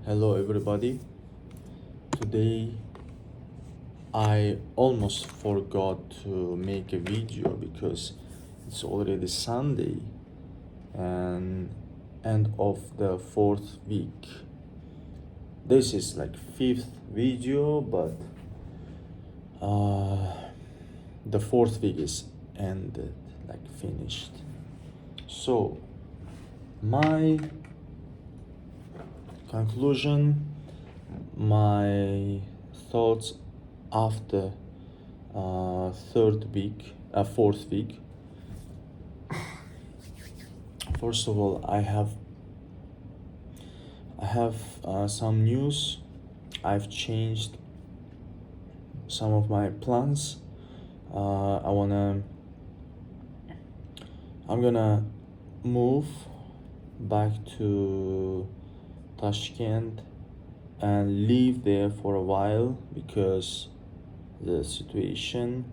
Hello everybody. Today I almost forgot to make a video because it's already Sunday and end of the fourth week. This is like fifth video, but the fourth week is ended, like finished. So my conclusion, my thoughts after fourth week. First of all, I have some news. I've changed some of my plans. I'm gonna move back to Tashkent and live there for a while because the situation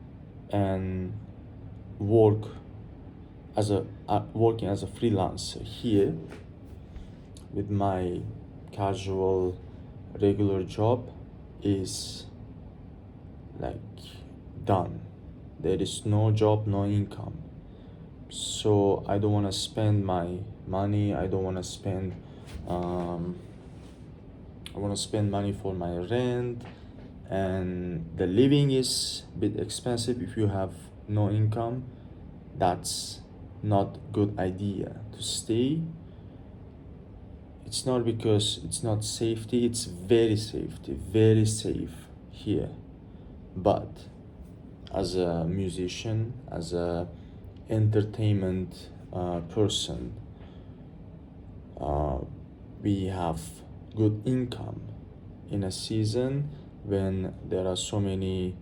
and work working as a freelancer here with my casual regular job is like done. There is no job, no income. So I don't want to spend my money. I don't want to spend I want to spend money for my rent, and the living is a bit expensive if you have no income. That's not good idea to stay. It's not because it's not safety, it's very safe here. But as a musician, as a entertainment person, we have good income in a season when there are so many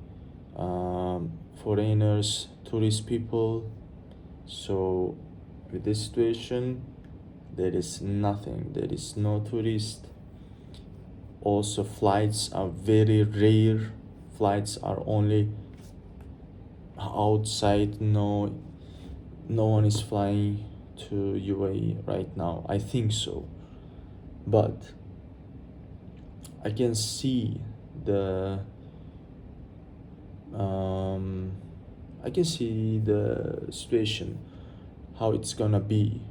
foreigners, tourist people. So with this situation, there is nothing, there is no tourist. Also, flights are very rare. Flights are only outside. No one is flying to UAE right now, I think so. But I can see the situation, how it's gonna be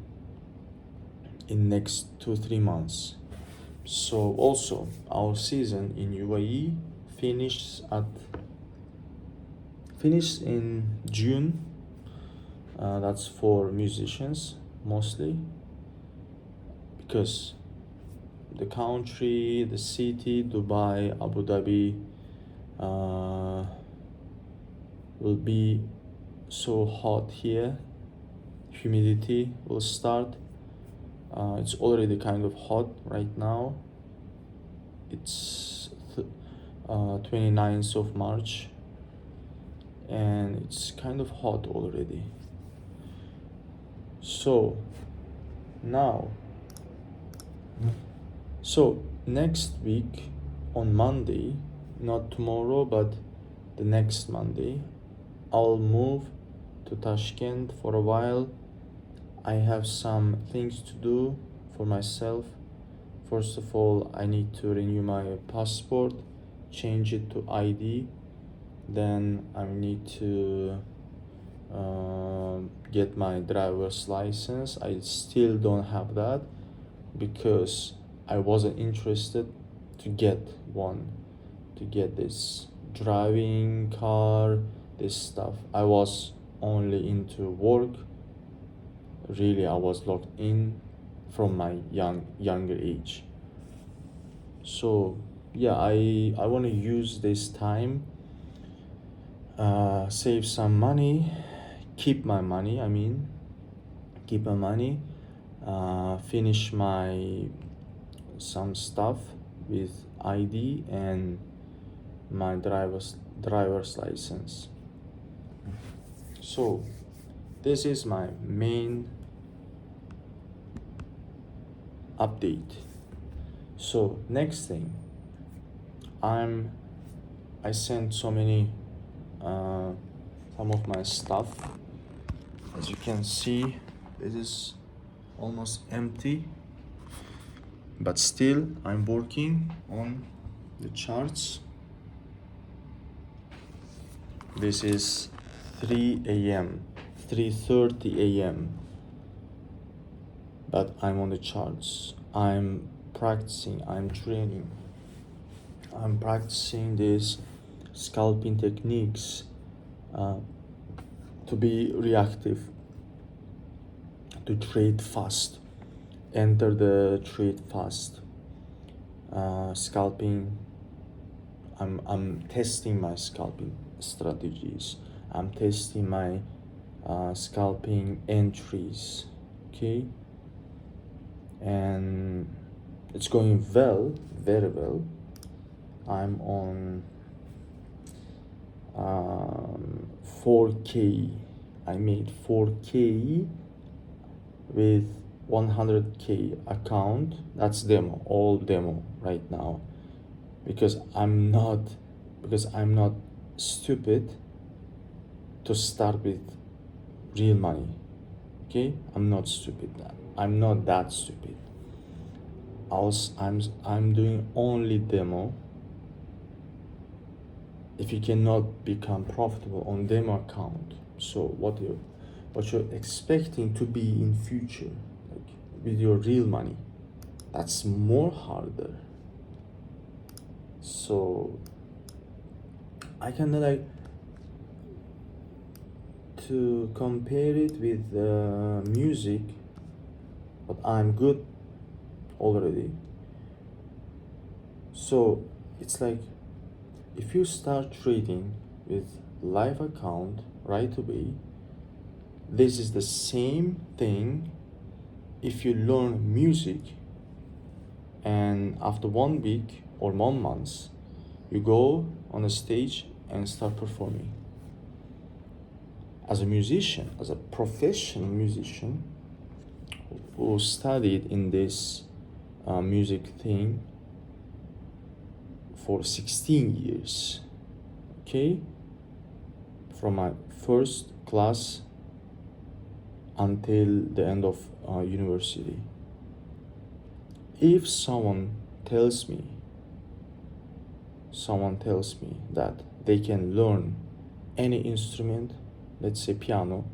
in next 2-3 months. So also our season in UAE finished in June. That's for musicians mostly, because the country, the city, Dubai, Abu Dhabi, will be so hot here. Humidity will start. It's already kind of hot right now. It's 29th of March and it's kind of hot already. So next week on Monday, not tomorrow but the next Monday, I'll move to Tashkent for a while. I have some things to do for myself. First of all, I need to renew my passport, change it to ID. Then I need to get my driver's license. I still don't have that because I wasn't interested to get one, to get this driving car, this stuff. I was only into work. Really, I was locked in from my younger age. So yeah, I want to use this time, save some money, keep my money, finish my some stuff with ID and my driver's license. So this is my main update. So next thing, I sent so many some of my stuff. As you can see, this is almost empty. but still I'm working on the charts. This is 3 a.m., 3:30 a.m., but I'm on the charts. I'm practicing, I'm training, I'm practicing these scalping techniques to be reactive, to trade fast, enter the trade fast. Scalping, I'm testing my scalping strategies. I'm testing my scalping entries, okay? And it's going well, very well. I'm on 4K. I made 4K with 100K account. That's demo, all demo right now, because I'm not stupid to start with real money. Okay, I'm not stupid. I'm not that stupid. I'm doing only demo. If you cannot become profitable on demo account, so what you're expecting to be in future, like with your real money, that's more harder. So I kind of like to compare it with music, but I'm good already. So it's like if you start trading with live account right away, this is the same thing if you learn music and after 1 week or 1 month you go on a stage and start performing. As a musician, as a professional musician who studied in this music thing for 16 years, okay, from my first class until the end of university. If someone tells me that they can learn any instrument, let's say piano,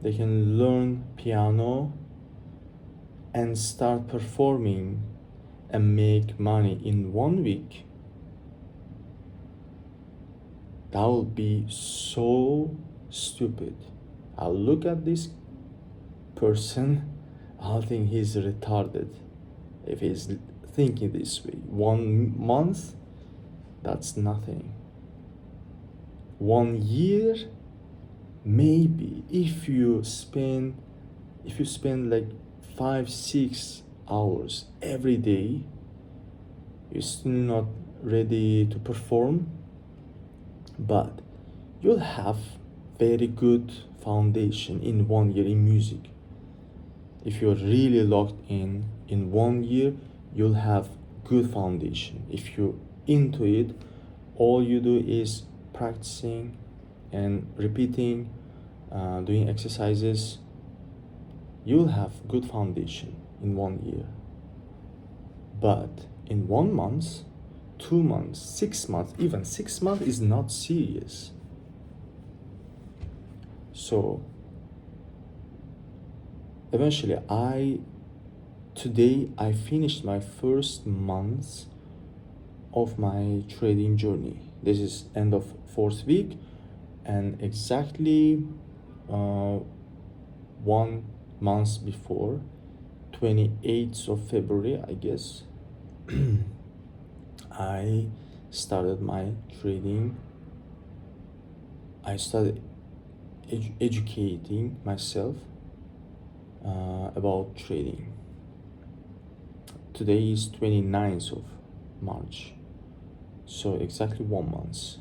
they can learn piano and start performing and make money in 1 week, that will be so stupid. I'll look at this person, I'll think he's retarded if he's thinking this way. 1 month, that's nothing. 1 year, maybe if you spend like 5-6 hours every day, you're still not ready to perform, but you'll have very good foundation in 1 year in music. If you're really locked in 1 year, you'll have good foundation. If you're into it, all you do is practicing and repeating, doing exercises, you'll have good foundation in 1 year. But in 1 month, 2 months, 6 months, even 6 months is not serious. So eventually today I finished my first month of my trading journey. This is end of 4th week, and exactly 1 month before, 28th of February, I guess, I started my trading. I started educating myself about trading. Today is 29th of March, so exactly 1 month.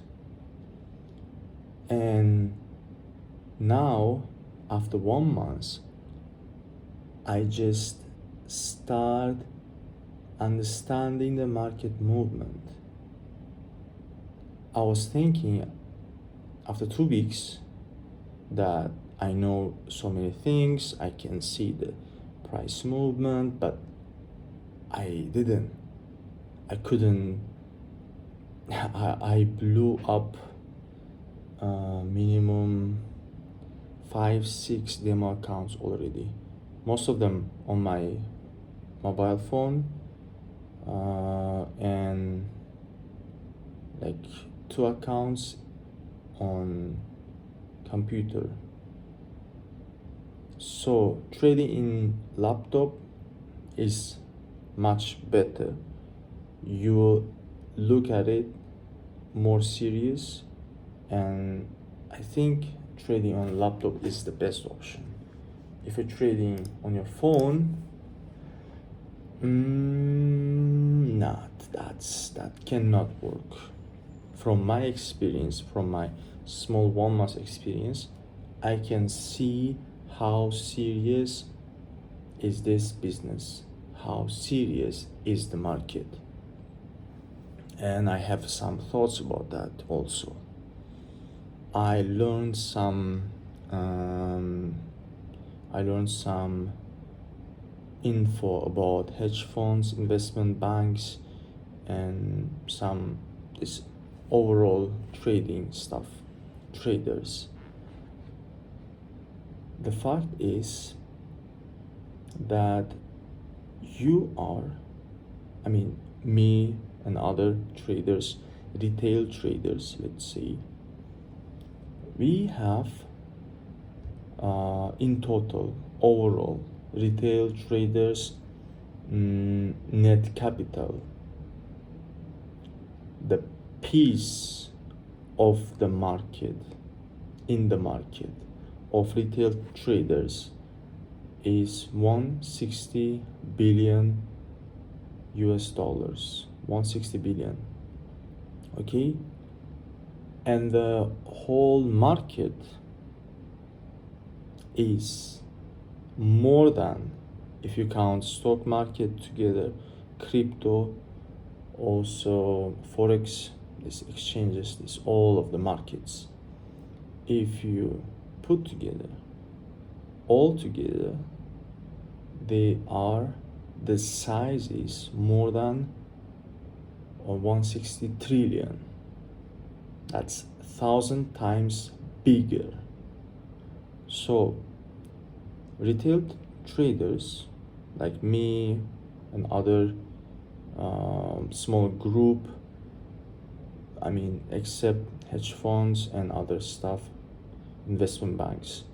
And now, after 1 month, I just start understanding the market movement. I was thinking after 2 weeks that I know so many things, I can see the price movement, but I didn't. I couldn't. I blew up minimum 5, 6 demo accounts already. Most of them on my mobile phone, and like 2 accounts on computer. So trading in laptop is much better. You look at it more serious, and I think trading on laptop is the best option. If you're trading on your phone, that cannot work. From my experience, from my small 1 month experience, I can see how serious is this business, how serious is the market, and I have some thoughts about that also. I learned some info about hedge funds, investment banks, and some this overall trading stuff, traders. The fact is that me and other traders, retail traders, let's say, we have in total, overall, retail traders net capital, the piece of the market, in the market of retail traders is 160 billion US dollars, 160 billion. Okay, and the whole market is more than, if you count stock market together, crypto, also forex, these exchanges, this all of the markets, if you put together, all together, the size is more than 160 trillion. That's 1,000 times bigger. So retail traders like me and other small group, except hedge funds and other stuff, investment banks,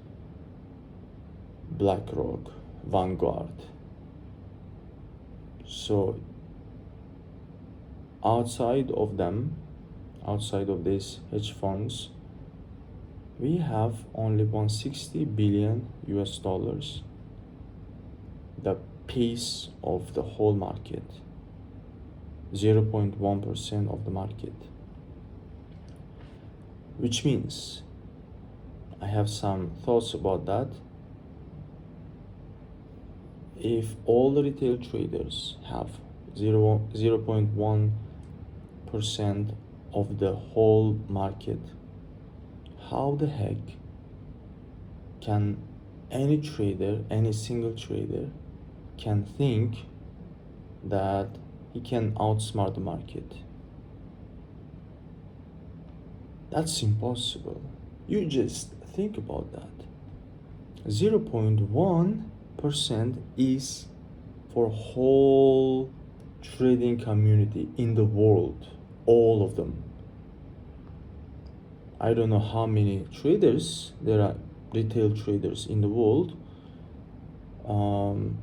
BlackRock, Vanguard. So outside of these hedge funds, we have only 160 billion US dollars, the piece of the whole market, 0.1% of the market, which means I have some thoughts about that. If all the retail traders have 0.1% of the whole market, how the heck can any trader, any single trader, can think that he can outsmart the market? That's impossible. You just think about that. 0.1% is for whole trading community in the world, all of them. I don't know how many traders there are, retail traders in the world.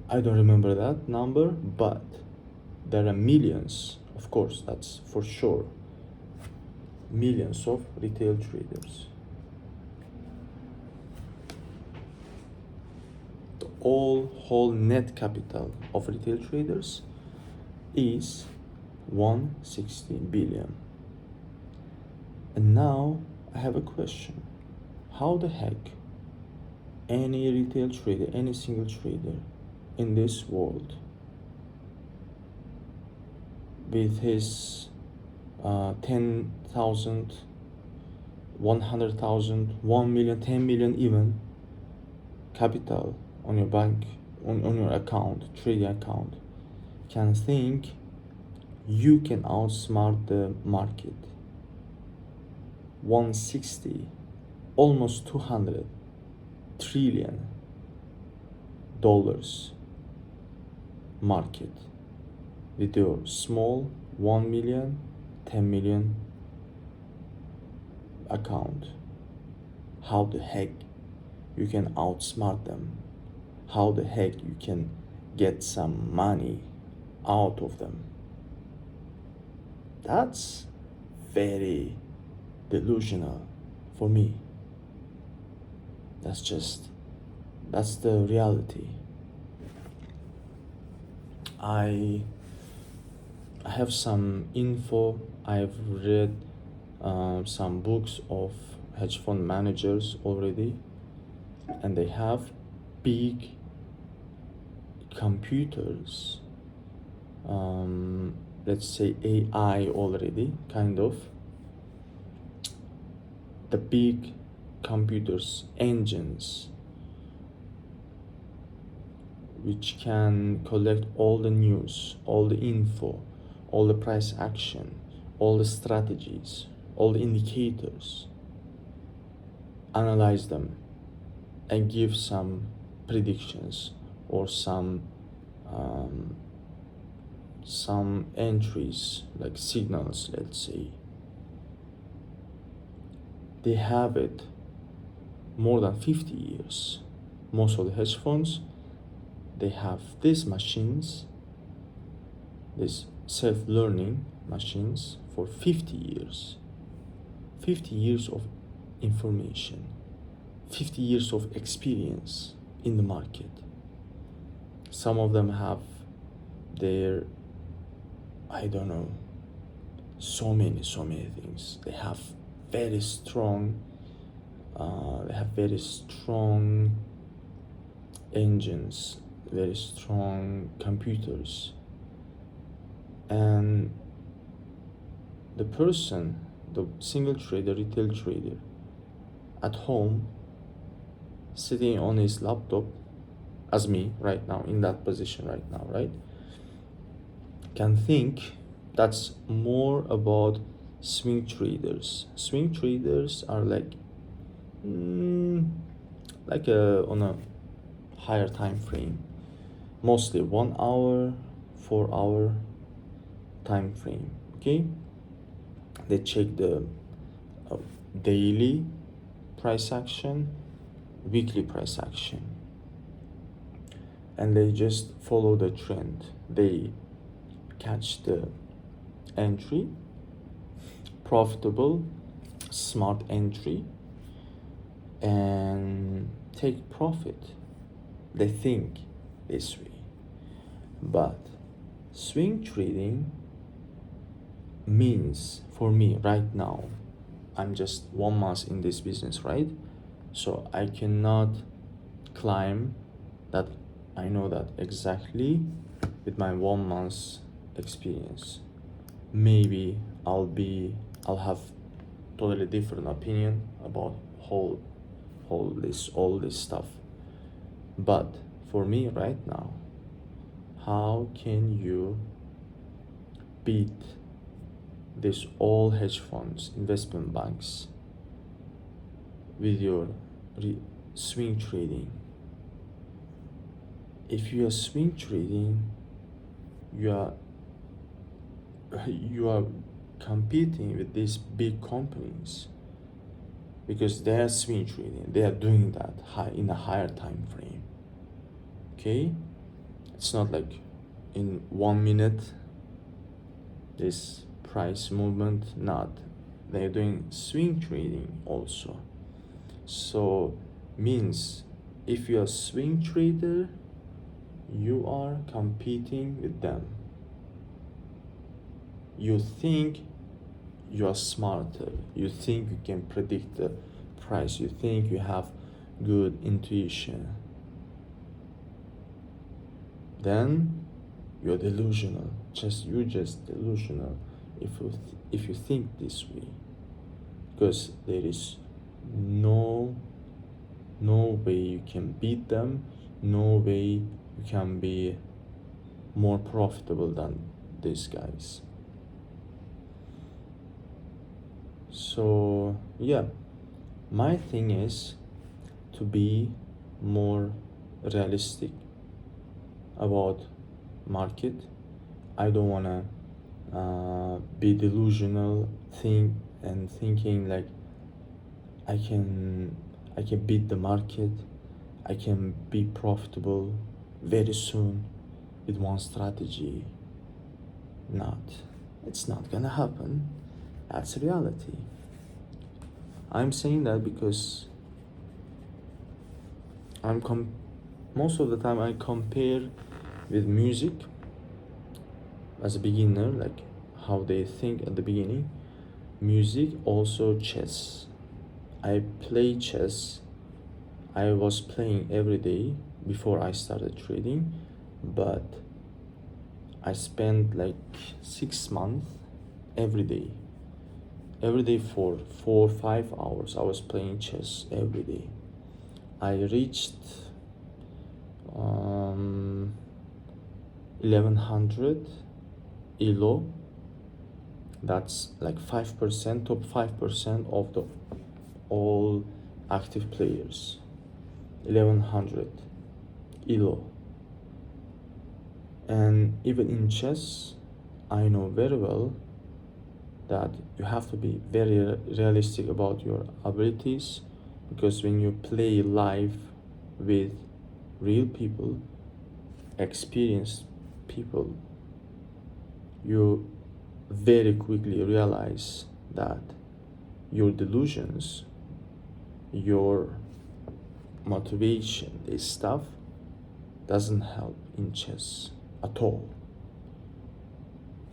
I don't remember that number, but there are millions, of course, that's for sure. Millions of retail traders. The whole net capital of retail traders is 160 billion. And now I have a question. How the heck any retail trader, any single trader in this world, with his 10,000, 100,000, 1 million, 10 million even capital on your bank, on your account, trading account, can think you can outsmart the market. 160, almost 200 trillion dollars market with your small 1 million, 10 million account. How the heck you can outsmart them? How the heck you can get some money out of them? That's very delusional for me. That's the reality. I have some info. I've read some books of hedge fund managers already, and they have big computers, let's say AI already, kind of. The big computers, engines, which can collect all the news, all the info, all the price action, all the strategies, all the indicators, analyze them, and give some predictions or some entries, like signals, let's say. They have it more than 50 years. Most of the hedge funds, they have these machines, these self-learning machines, for 50 years. 50 years of information, 50 years of experience in the market. Some of them have their, I don't know, so many things. They have very strong engines, very strong computers, and the person, the single trader, retail trader, at home, sitting on his laptop, as me right now, in that position right now, right, can think that's more about swing traders. Swing traders are like on a higher time frame, mostly 1 hour, 4 hour time frame. Okay, they check the daily price action, weekly price action, and they just follow the trend. They catch the entry, profitable, smart entry, and take profit. They think this way. But swing trading means, for me right now, I'm just 1 month in this business, right? So I cannot claim that I know that exactly with my 1 month experience. Maybe I'll have totally different opinion about all this stuff. But for me right now, how can you beat this all hedge funds, investment banks, with your swing trading? If you are swing trading, you are competing with these big companies, because they are swing trading. They are doing that in a higher time frame. Okay, it's not like in 1 minute this price movement. Not, they're doing swing trading also. So means if you're a swing trader, you are competing with them. You think you are smarter, you think you can predict the price, you think you have good intuition, then you're delusional. You're just delusional if you think this way, because there is no way you can beat them, no way you can be more profitable than these guys. So yeah, my thing is to be more realistic about market. I don't wanna be delusional thinking like I can beat the market, I can be profitable very soon with one strategy. It's not gonna happen. That's reality. I'm saying that because most of the time I compare with music as a beginner, like how they think at the beginning. Music, also chess. I play chess. I was playing every day before I started trading, but I spent like 6 months every day. Every day for 4 or 5 hours, I was playing chess every day. I reached 1100 elo. That's like 5%, top 5% of the all active players. 1100 elo. And even in chess, I know very well that you have to be very realistic about your abilities, because when you play live with real people, experienced people, you very quickly realize that your delusions, your motivation, this stuff doesn't help in chess at all.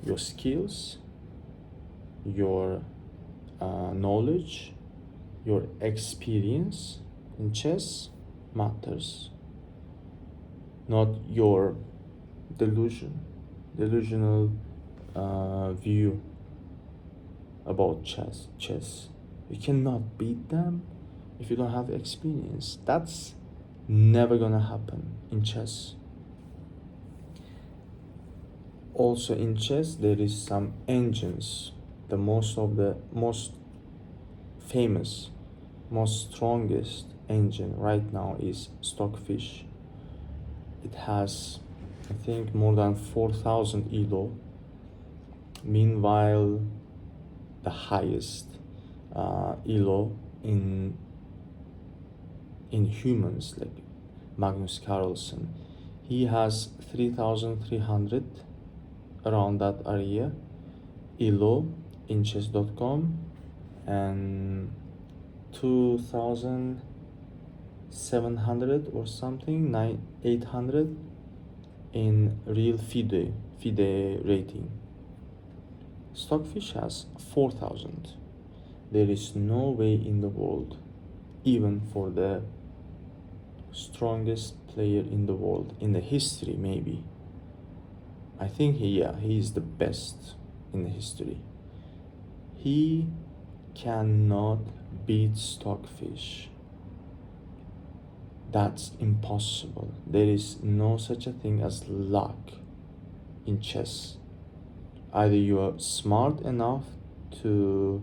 Your skills, your knowledge, your experience in chess matters, not your delusional view about chess. You cannot beat them if you don't have experience. That's never gonna happen in chess. Also in chess there is some engines. The most famous, most strongest engine right now is Stockfish. It has, I think, more than 4,000 elo. Meanwhile, the highest elo in humans, like Magnus Carlsen, he has 3,300, around that area, elo in chess.com, and 2,700 or something, 800 in real FIDE rating. Stockfish has 4,000. There is no way in the world, even for the strongest player in the world, in the history maybe. I think he is the best in the history. He cannot beat Stockfish. That's impossible. There is no such a thing as luck in chess. Either you are smart enough to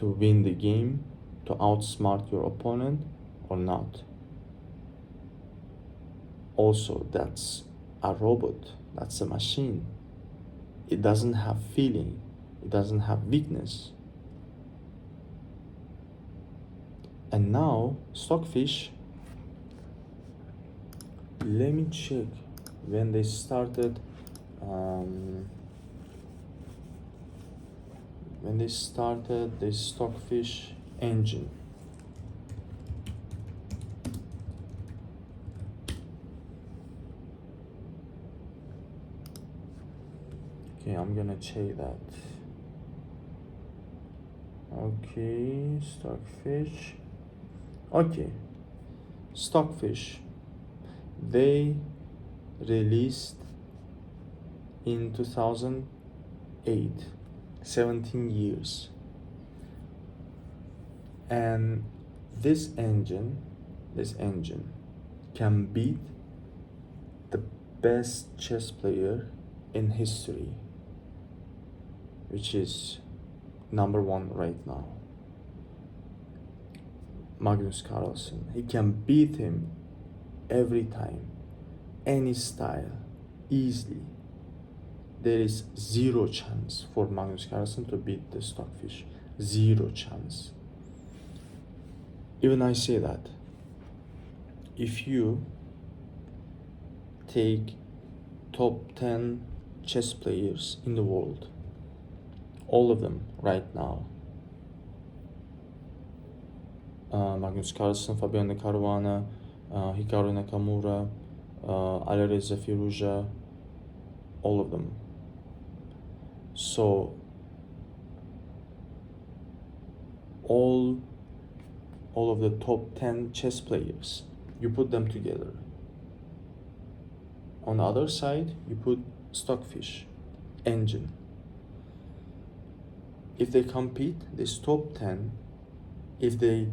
win the game, to outsmart your opponent, or not. Also, that's a robot. That's a machine. It doesn't have feeling. It doesn't have weakness. And now, Stockfish, let me check when they started. When they started the Stockfish engine. Okay, I'm gonna check that. Okay, Stockfish. Okay, Stockfish. They released in 2008, 17 years. And this engine can beat the best chess player in history, which is number one right now, Magnus Carlsen. He can beat him every time, any style, easily. There is zero chance for Magnus Carlsen to beat the Stockfish. Zero chance. Even I say that. If you take top 10 chess players in the world, all of them right now, Magnus Carlsen, Fabiano Caruana, Hikaru Nakamura, Alireza Firouzja, all of them. So all of the top 10 chess players, you put them together. On the other side, you put Stockfish, Engine. If they compete, this top 10, if they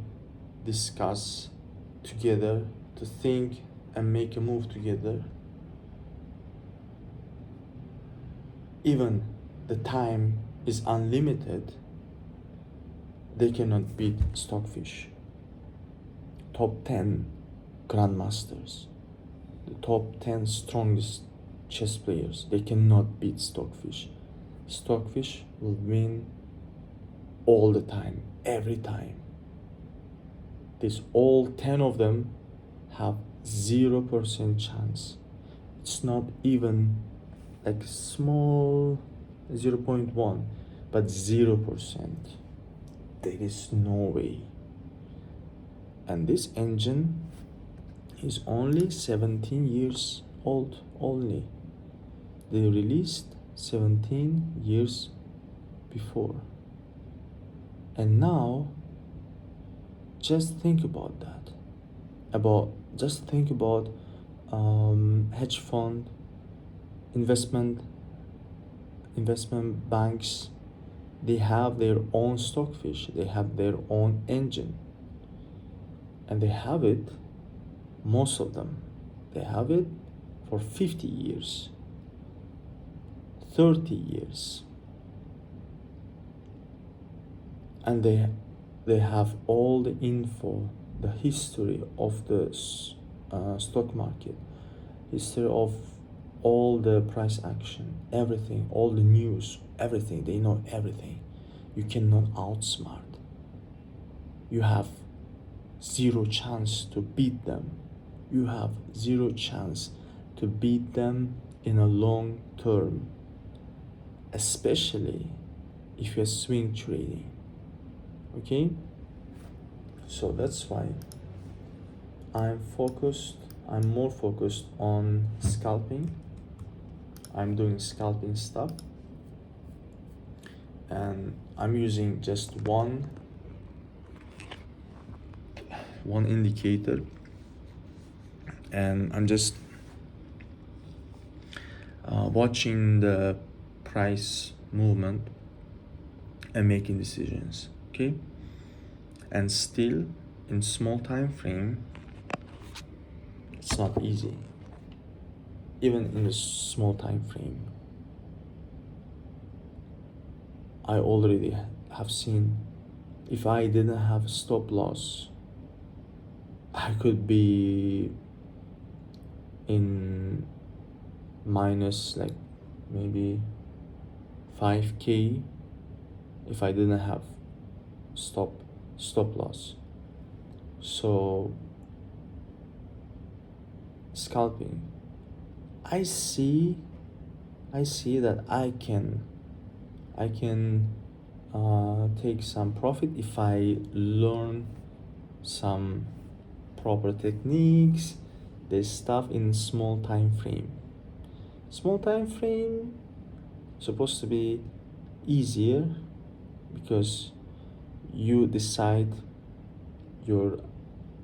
discuss together to think and make a move together, even the time is unlimited, they cannot beat Stockfish. Top 10 grandmasters, the top 10 strongest chess players, they cannot beat Stockfish. Stockfish will win all the time, every time. These all 10 of them have 0% chance. It's not even like small 0.1, but 0%. There is no way. And this Engine is only 17 years old only. They released 17 years before. And now, just think about that. Just think about hedge fund, investment banks. They have their own Stockfish. They have their own Engine. And they have it, most of them, they have it for 50 years, 30 years. And they have all the info, the history of the stock market, history of all the price action, everything, all the news, everything. They know everything. You cannot outsmart. You have 0 chance to beat them. You have 0 chance to beat them in a long term, especially if you're swing trading. Okay? So that's why I'm more focused on scalping. I'm doing scalping stuff, and I'm using just one indicator, and I'm just watching the price movement and making decisions. Okay? And still, in small time frame, it's not easy. Even in a small time frame, I already have seen, if I didn't have stop loss, I could be in minus like maybe 5K if I didn't have stop loss. So scalping, I see that I can take some profit if I learn some proper techniques, this stuff in small time frame. Small time frame supposed to be easier because you decide, your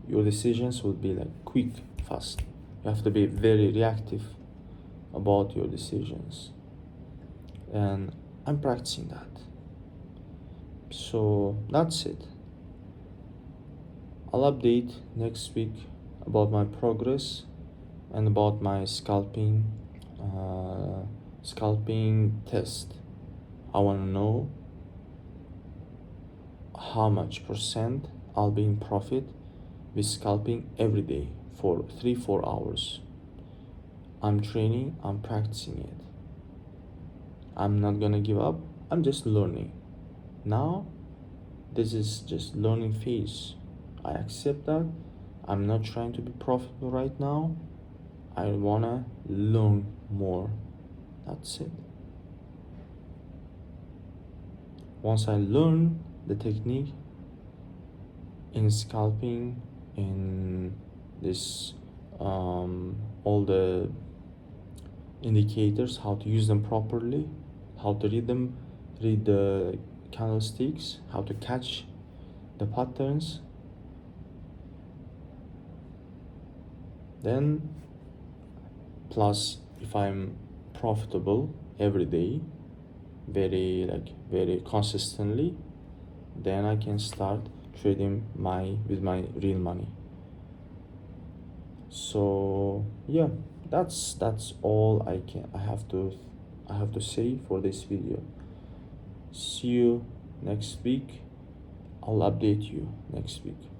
decisions will be like quick, fast. You have to be very reactive about your decisions, and I'm practicing that. So that's it. I'll update next week about my progress And about my scalping test, I want to know how much percent I'll be in profit with scalping every day for 3-4 hours. I'm training, I'm practicing it. I'm not gonna give up, I'm just learning. Now, this is just learning phase. I accept that. I'm not trying to be profitable right now. I wanna learn more. That's it. Once I learn the technique in scalping, in this all the indicators, how to use them properly, how to read them, read the candlesticks, how to catch the patterns, then plus if I'm profitable every day, very consistently, then I can start trading with my real money. So yeah, that's all I have to say for this video. See you next week. I'll update you next week.